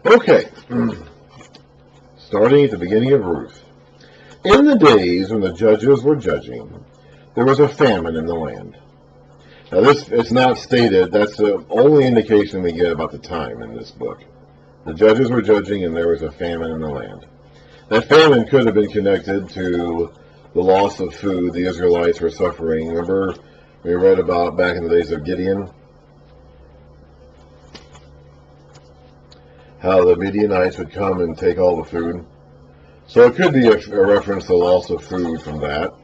Okay, starting at the beginning of Ruth. In the days when the judges were judging, there was a famine in the land. Now this, it's not stated, that's the only indication we get about the time in this book. The judges were judging and there was a famine in the land. That famine could have been connected to the loss of food the Israelites were suffering. Remember, we read about back in the days of Gideon, how the Midianites would come and take all the food. So it could be a reference to the loss of food from that.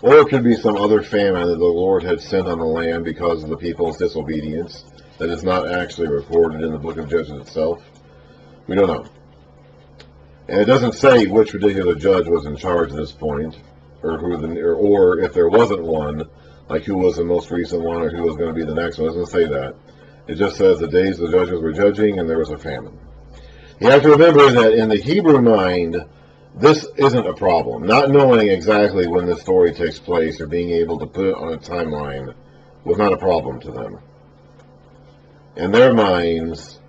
Or it could be some other famine that the Lord had sent on the land because of the people's disobedience that is not actually recorded in the book of Judges itself. We don't know. And it doesn't say which particular judge was in charge at this point, or or if there wasn't one, like who was the most recent one or who was going to be the next one. It doesn't say that. It just says the days the judges were judging and there was a famine. You have to remember that in the Hebrew mind, this isn't a problem. Not knowing exactly when this story takes place or being able to put it on a timeline was not a problem to them. In their minds,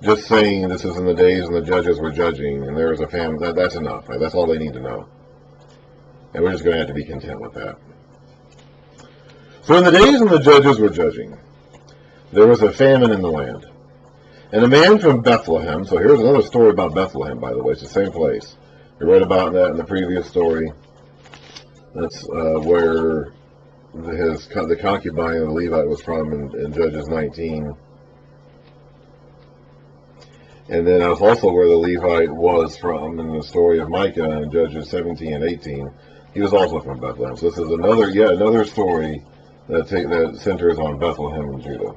just saying this is in the days when the judges were judging and there was a famine, that's enough. Right? That's all they need to know. And we're just going to have to be content with that. So in the days when the judges were judging, there was a famine in the land. And a man from Bethlehem, so here's another story about Bethlehem, by the way. It's the same place. We read about that in the previous story. That's where the concubine of the Levite was from in Judges 19. And then that's also where the Levite was from in the story of Micah in Judges 17 and 18. He was also from Bethlehem. So this is another story that centers on Bethlehem and Judah.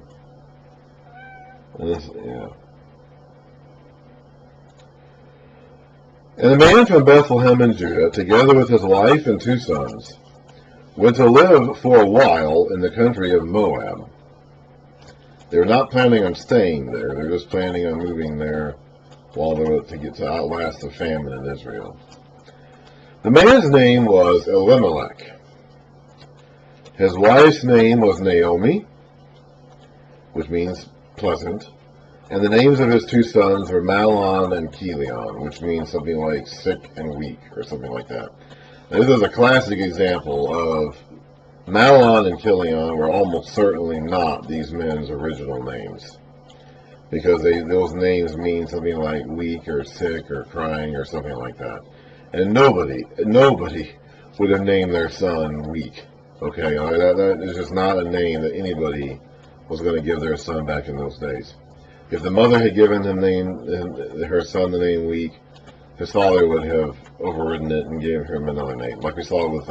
And the man from Bethlehem in Judah, together with his wife and 2 sons, went to live for a while in the country of Moab. They were not planning on staying there. They were just planning on moving there while they were to outlast the famine in Israel. The man's name was Elimelech. His wife's name was Naomi, which means pleasant, and the names of his 2 sons were Mahlon and Chilion, which means something like sick and weak, or something like that. Now, this is a classic example of Mahlon and Chilion were almost certainly not these men's original names, because those names mean something like weak or sick or crying or something like that. And nobody would have named their son weak. Okay, that is just not a name that anybody was going to give their son back in those days. If the mother had given her son the name Weak, his father would have overridden it and gave him another name, like we saw with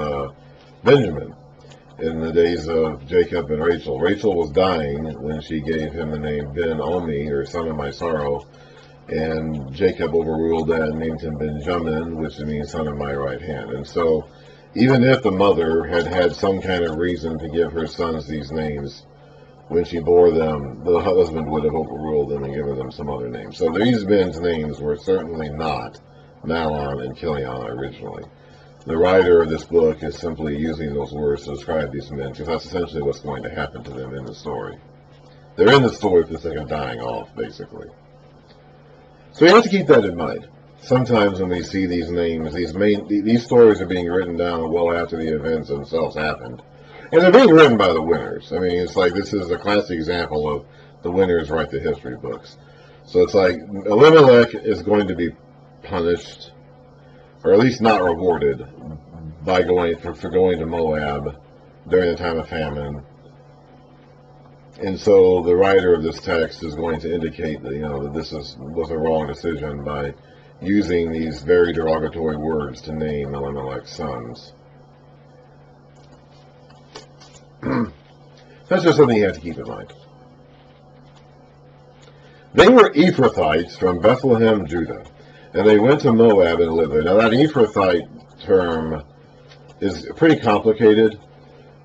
Benjamin in the days of Jacob and Rachel. Rachel was dying when she gave him the name Ben-Omi, or son of my sorrow, and Jacob overruled that and named him Benjamin, which means son of my right hand. And so, even if the mother had some kind of reason to give her sons these names, when she bore them, the husband would have overruled them and given them some other name. So these men's names were certainly not Mahlon and Chilion originally. The writer of this book is simply using those words to describe these men, because that's essentially what's going to happen to them in the story. They're in the story for the sake of dying off, basically. So you have to keep that in mind. Sometimes when we see these names, these stories are being written down well after the events themselves happened. And they're being written by the winners. I mean, it's like this is a classic example of the winners write the history books. So it's like Elimelech is going to be punished, or at least not rewarded, by going to Moab during the time of famine. And so the writer of this text is going to indicate that that this was a wrong decision by using these very derogatory words to name Elimelech's sons. That's just something you have to keep in mind. They were Ephrathites from Bethlehem, Judah, and they went to Moab and lived there. Now that Ephrathite term is pretty complicated,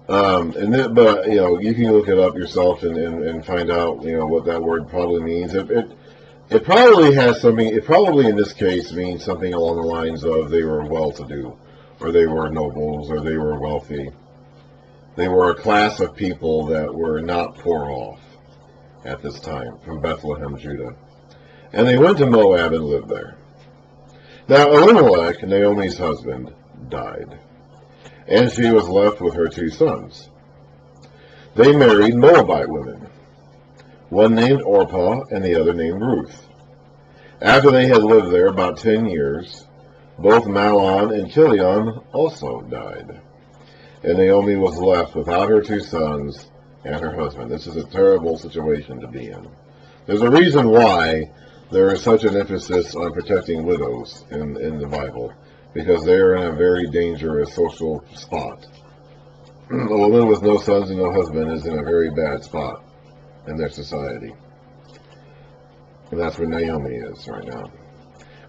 but you can look it up yourself and find out what that word probably means. It probably has something. It probably in this case means something along the lines of they were well-to-do, or they were nobles, or they were wealthy. They were a class of people that were not poor off at this time, from Bethlehem, Judah. And they went to Moab and lived there. Now Elimelech, Naomi's husband, died, and she was left with her 2 sons. They married Moabite women, one named Orpah and the other named Ruth. After they had lived there about 10 years, both Mahlon and Chilion also died. And Naomi was left without her 2 sons and her husband. This is a terrible situation to be in. There's a reason why there is such an emphasis on protecting widows in the Bible, because they're in a very dangerous social spot. A woman with no sons and no husband is in a very bad spot in their society. And that's where Naomi is right now.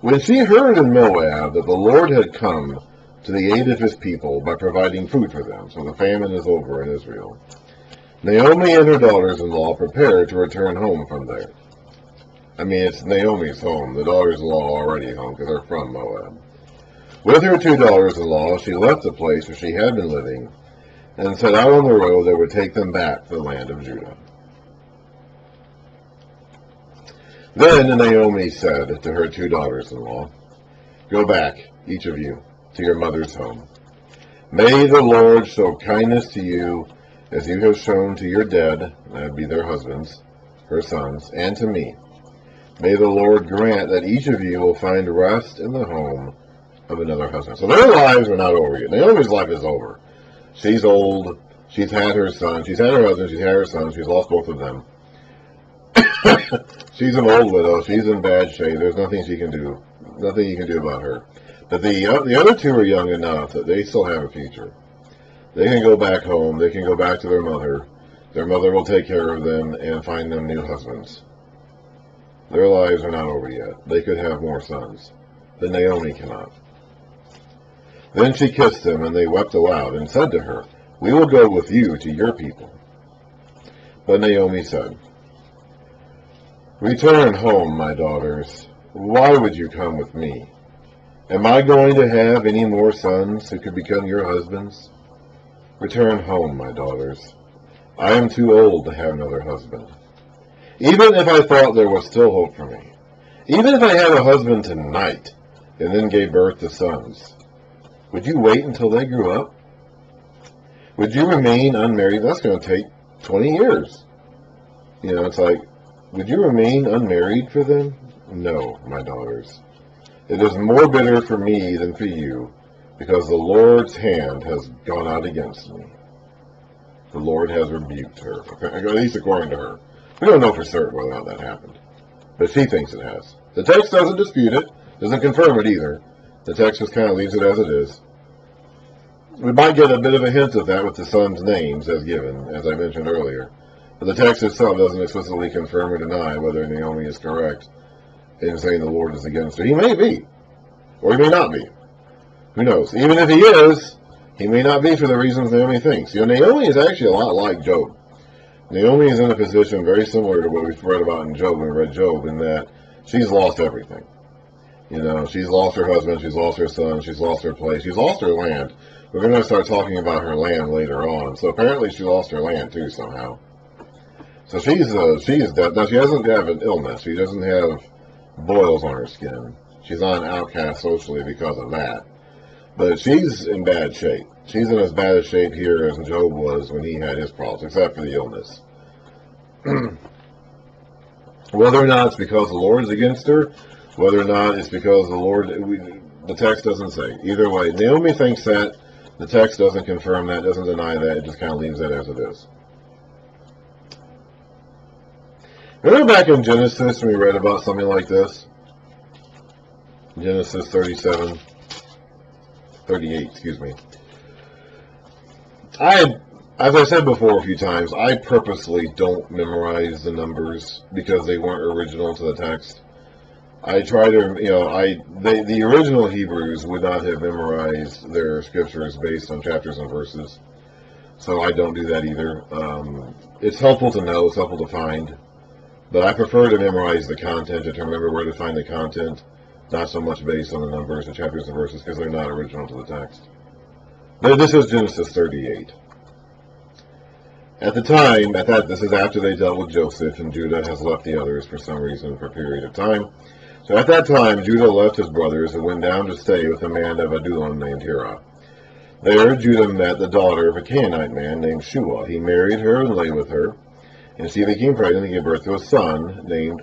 When she heard in Moab that the Lord had come to the aid of his people by providing food for them, so the famine is over in Israel, Naomi and her daughters-in-law prepared to return home from there. I mean, it's Naomi's home. The daughters-in-law are already home because they're from Moab. With her 2 daughters-in-law, she left the place where she had been living and set out on the road that would take them back to the land of Judah. Then Naomi said to her 2 daughters-in-law, "Go back, each of you, to your mother's home. May the Lord show kindness to you as you have shown to your dead," that would be their husbands, her sons, "and to me. May the Lord grant that each of you will find rest in the home of another husband." So their lives are not over yet. Naomi's life is over. She's old. She's had her son. She's had her husband. She's had her son. She's lost both of them. She's an old widow. She's in bad shape. There's nothing she can do. Nothing you can do about her. But the other 2 are young enough that they still have a future. They can go back home. They can go back to their mother. Their mother will take care of them and find them new husbands. Their lives are not over yet. They could have more sons, but Naomi cannot. Then she kissed him, and they wept aloud, and said to her, "We will go with you to your people." But Naomi said, "Return home, my daughters. Why would you come with me? Am I going to have any more sons who could become your husbands? Return home, my daughters. I am too old to have another husband. Even if I thought there was still hope for me, even if I had a husband tonight and then gave birth to sons, would you wait until they grew up? Would you remain unmarried? That's going to take 20 years. You know, it's like, would you remain unmarried for them? No, my daughters. It is more bitter for me than for you, because the Lord's hand has gone out against me. The Lord has rebuked her, at least according to her. We don't know for certain whether or not that happened, but she thinks it has. The text doesn't dispute it, doesn't confirm it either. The text just kind of leaves it as it is. We might get a bit of a hint of that with the sons' names as given, as I mentioned earlier. But the text itself doesn't explicitly confirm or deny whether Naomi is correct in saying the Lord is against her. He may be, or he may not be. Who knows? Even if he is, he may not be for the reasons Naomi thinks. You know, Naomi is actually a lot like Job. Naomi is in a position very similar to what we've read about in Job when we read Job, in that she's lost everything. You know, she's lost her husband, she's lost her son, she's lost her place, she's lost her land. We're going to start talking about her land later on. So apparently she lost her land too somehow. So she's dead. Now she doesn't have an illness. She doesn't have boils on her skin. She's not an outcast socially because of that. But she's in bad shape. She's in as bad a shape here as Job was when he had his problems, except for the illness. Whether or not it's because the Lord is against her, whether or not it's because the Lord, the text doesn't say. Either way, Naomi thinks that. The text doesn't confirm that, doesn't deny that. It just kind of leaves that as it is. Remember back in Genesis when we read about something like this? Genesis 38, excuse me. As I said before a few times, I purposely don't memorize the numbers because they weren't original to the text. I try to, the original Hebrews would not have memorized their scriptures based on chapters and verses. So I don't do that either. It's helpful to know, it's helpful to find. But I prefer to memorize the content and to remember where to find the content, not so much based on the numbers and chapters and verses because they're not original to the text. But this is Genesis 38. This is after they dealt with Joseph, and Judah has left the others for some reason for a period of time. So at that time, Judah left his brothers and went down to stay with a man of Adullam named Hira. There, Judah met the daughter of a Canaanite man named Shua. He married her and lay with her, and she became pregnant and gave birth to a son named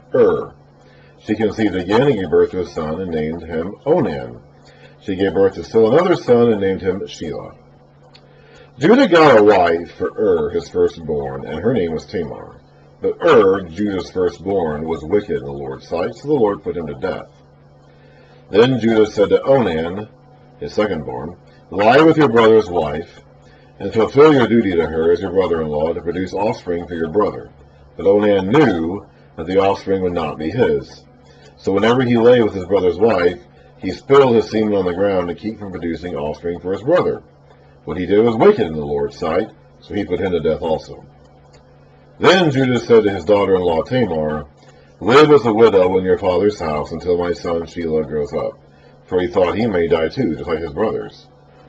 She conceived again and gave birth to a son and named him Onan. She gave birth to still another son and named him Shelah. Judah got a wife for his firstborn, and her name was Tamar. But Judah's firstborn, was wicked in the Lord's sight, so the Lord put him to death. Then Judah said to Onan, his secondborn, Lie with your brother's wife, and fulfill your duty to her as your brother-in-law to produce offspring for your brother. But Onan knew that the offspring would not be his. So whenever he lay with his brother's wife, he spilled his semen on the ground to keep from producing offspring for his brother. What he did was wicked in the Lord's sight, so he put him to death also. Then Judah said to his daughter-in-law Tamar, Live as a widow in your father's house until my son Shelah grows up, for he thought he may die too, just like his brothers.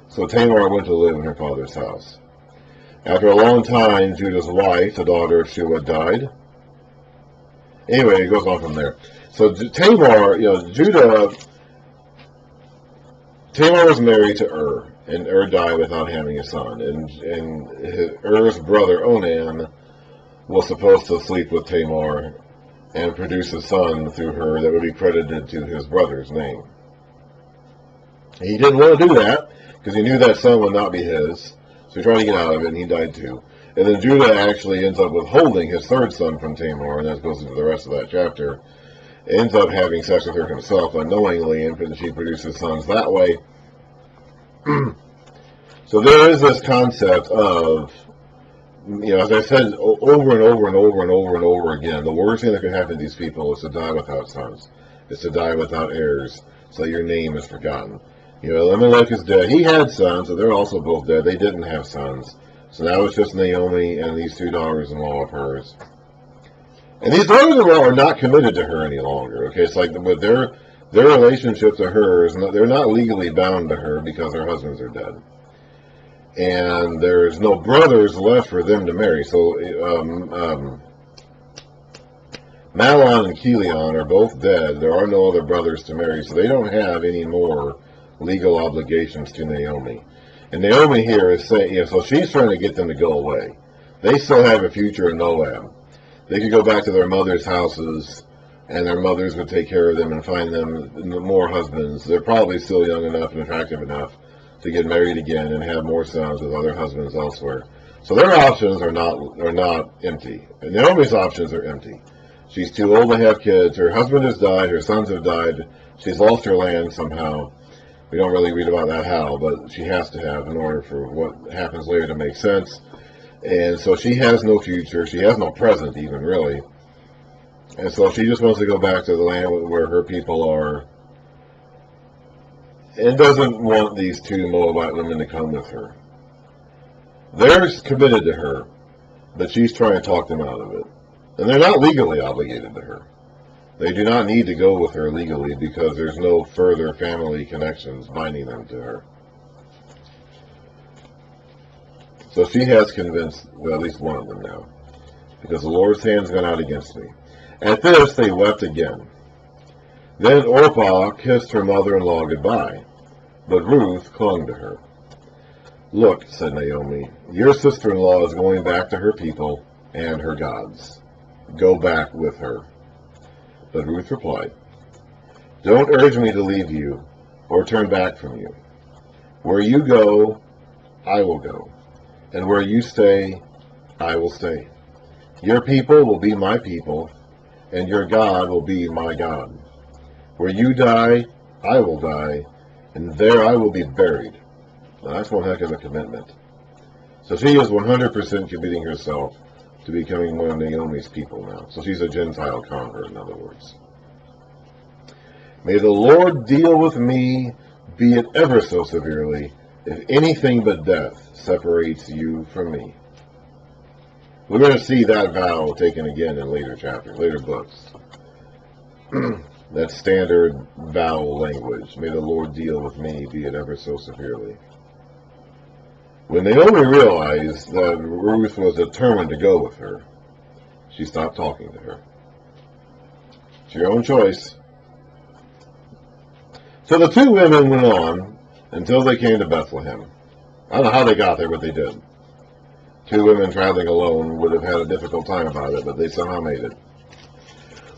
So Tamar went to live in her father's house. After a long time, Judah's wife, the daughter of Shua, died. Anyway, it goes on from there. So Tamar was married to and died without having a son. And Ur's brother Onan was supposed to sleep with Tamar and produce a son through her that would be credited to his brother's name. He didn't want to do that because he knew that son would not be his, so he tried to get out of it, and he died too. And then Judah actually ends up withholding his third son from Tamar, and that goes into the rest of that chapter. Ends up having sex with her himself unknowingly, and she produces sons that way. So there is this concept of, as I said over and over and over and over and over again, the worst thing that could happen to these people is to die without sons. Is to die without heirs, so your name is forgotten. Elimelech is dead. He had sons, and they're also both dead. They didn't have sons. So now it's just Naomi and these two daughters-in-law of hers. And these daughters-in-law are not committed to her any longer. Okay, it's like, but their relationship to her is not, they're not legally bound to her because their husbands are dead. And there's no brothers left for them to marry. So Mahlon and Chilion are both dead. There are no other brothers to marry, so they don't have any more legal obligations to Naomi. And Naomi here is saying, so she's trying to get them to go away. They still have a future in Moab. They could go back to their mother's houses, and their mothers would take care of them and find them more husbands. They're probably still young enough and attractive enough to get married again and have more sons with other husbands elsewhere. So their options are not empty. And Naomi's options are empty. She's too old to have kids. Her husband has died. Her sons have died. She's lost her land somehow. We don't really read about that how, but she has to have in order for what happens later to make sense. And so she has no future. She has no present even, really. And so she just wants to go back to the land where her people are and doesn't want these two Moabite women to come with her. They're committed to her, but she's trying to talk them out of it. And they're not legally obligated to her. They do not need to go with her legally because there's no further family connections binding them to her. So she has convinced at least one of them now, because the Lord's hand's gone out against me. At this, they wept again. Then Orpah kissed her mother-in-law goodbye, but Ruth clung to her. Look, said Naomi, your sister-in-law is going back to her people and her gods. Go back with her. But Ruth replied, don't urge me to leave you or turn back from you. Where you go, I will go, and where you stay, I will stay. Your people will be my people, and your God will be my God. Where you die, I will die, and there I will be buried. Now that's one heck of a commitment. So she is 100% committing herself to becoming one of Naomi's people now. So she's a Gentile convert, in other words. May the Lord deal with me, be it ever so severely, if anything but death separates you from me. We're going to see that vow taken again in later chapters, later books. That standard vow language. May the Lord deal with me, be it ever so severely. When Naomi realized that Ruth was determined to go with her, she stopped talking to her. It's your own choice. So the two women went on until they came to Bethlehem. I don't know how they got there, but they did. Two women traveling alone would have had a difficult time about it, but they somehow made it.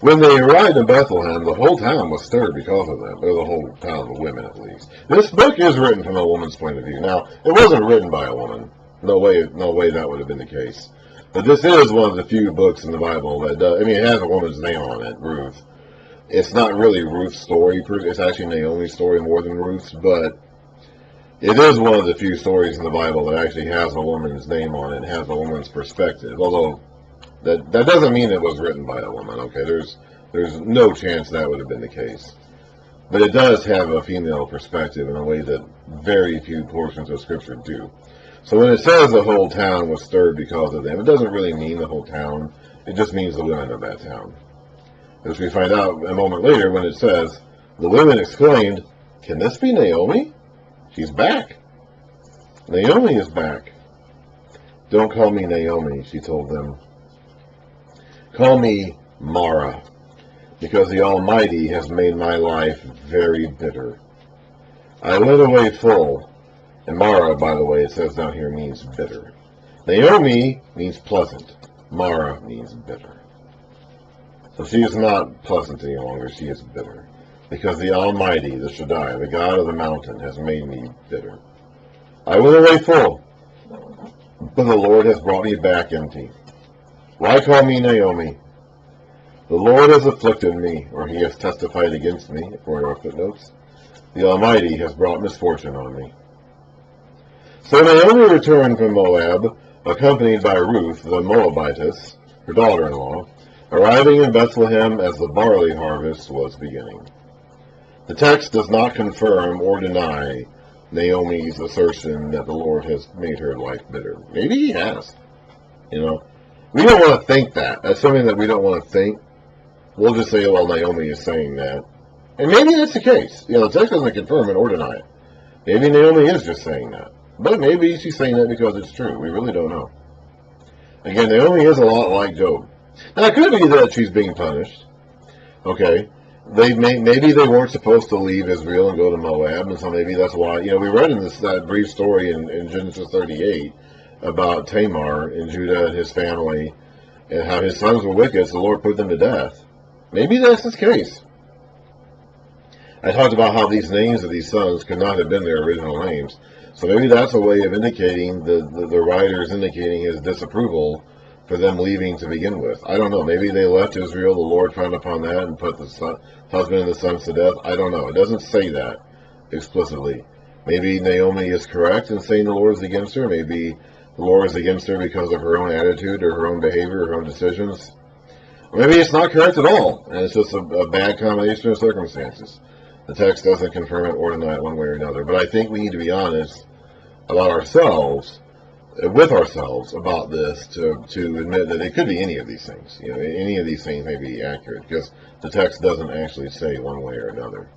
When they arrived in Bethlehem, the whole town was stirred because of them, or the whole town of women at least. This book is written from a woman's point of view. Now, it wasn't written by a woman. No way that would have been the case. But this is one of the few books in the Bible that does, I mean, it has a woman's name on it, Ruth. It's not really Ruth's story, it's actually Naomi's story more than Ruth's, but it is one of the few stories in the Bible that actually has a woman's name on it, has a woman's perspective. Although, that doesn't mean it was written by a woman, okay? There's no chance that would have been the case. But it does have a female perspective in a way that very few portions of Scripture do. So when it says the whole town was stirred because of them, it doesn't really mean the whole town. It just means the women of that town. As we find out a moment later when it says, the women exclaimed, "Can this be Naomi? She's back. Naomi is back." "Don't call me Naomi," she told them. "Call me Mara, because the Almighty has made my life very bitter. I went away full," and Mara, by the way, it says down here, means bitter. Naomi means pleasant. Mara means bitter. So she is not pleasant any longer, she is bitter. Because the Almighty, the Shaddai, the God of the mountain, has made me bitter. I went away full, but the Lord has brought me back empty. Why call me Naomi? The Lord has afflicted me, or he has testified against me, according to our footnotes. The Almighty has brought misfortune on me. So Naomi returned from Moab, accompanied by Ruth, the Moabitess, her daughter-in-law, arriving in Bethlehem as the barley harvest was beginning. The text does not confirm or deny Naomi's assertion that the Lord has made her life bitter. Maybe he has. We don't want to think that. That's something that we don't want to think. We'll just say, well, Naomi is saying that. And maybe that's the case. The text doesn't confirm it or deny it. Maybe Naomi is just saying that. But maybe she's saying that because it's true. We really don't know. Again, Naomi is a lot like Job. Now, it could be that she's being punished. Okay. Maybe they weren't supposed to leave Israel and go to Moab, and so maybe that's why. We read in that brief story in Genesis 38 about Tamar and Judah and his family and how his sons were wicked, so the Lord put them to death. Maybe that's his case. I talked about how these names of these sons could not have been their original names. So maybe that's a way of indicating, the writer is indicating his disapproval for them leaving to begin with. I don't know. Maybe they left Israel, the Lord frowned upon that and put the husband and the sons to death. I don't know. It doesn't say that explicitly. Maybe Naomi is correct in saying the Lord is against her. Maybe the Lord is against her because of her own attitude or her own behavior or her own decisions. Or maybe it's not correct at all, and it's just a bad combination of circumstances. The text doesn't confirm it or deny it one way or another. But I think we need to be honest about ourselves, with ourselves, about this to admit that it could be any of these things. Any of these things may be accurate because the text doesn't actually say one way or another.